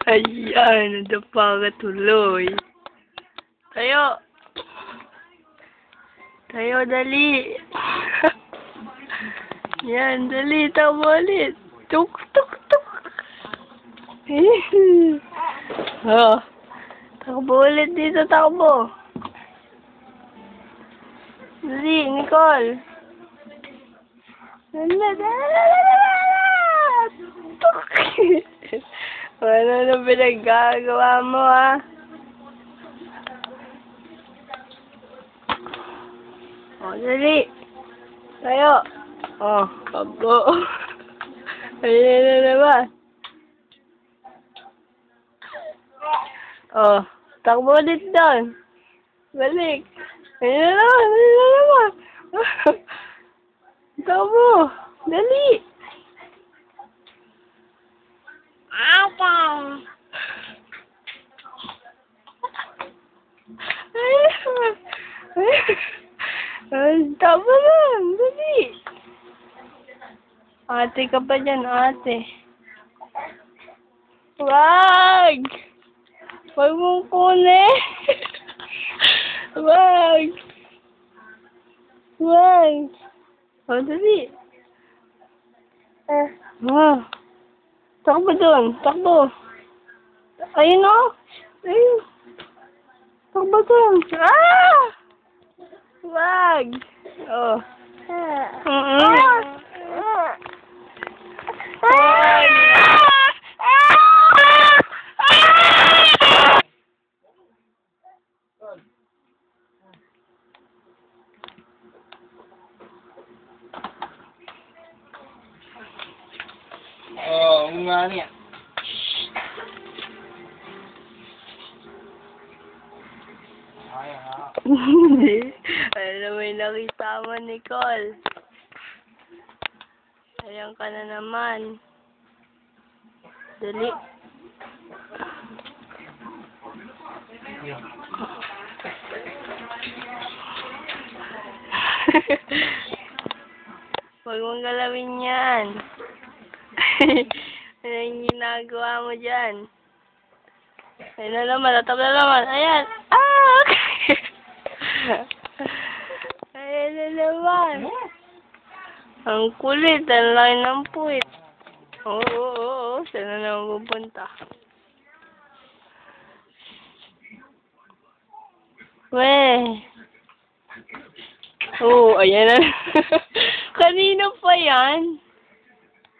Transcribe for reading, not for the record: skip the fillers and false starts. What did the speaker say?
Ayan, nadapa ka tuloy. Tayo. Tayo, dali. Yan, dali. Tama ulit. Tuk, tuk, tuk. Oh. Takbo ulit dito, takbo. Dali, Nicole. Tuk. Ano na pinaggagawa mo, ha? O, dali. Tayo. O, takbo. Ayun na naman. O, takbo ulit doon. Balik. Ayun na naman, ayun na naman. Takbo. Dali. Tama lang, dali. Ate ka pa dyan, ate. Wag! Wag mong kunin. Wag! Wag! O, dali. Takbo doon, takbo. Ayun o. Ayun. Takbo doon. Ah! Wag! Oh. Wag! Oh, nga niya. Hindi. Ano may nakita mo, Nicole? Ayan ka na naman. Dali. Huwag mong galawin yan. Ano yung ginagawa mo dyan? Ayun na naman, tatap na naman. Ayan. Ah! Ayun na naman. Ang kulit, ang laki ng puwit. Oo. Saan na naman pupunta? Weh. Oo, ayan na. Kanino pa yan?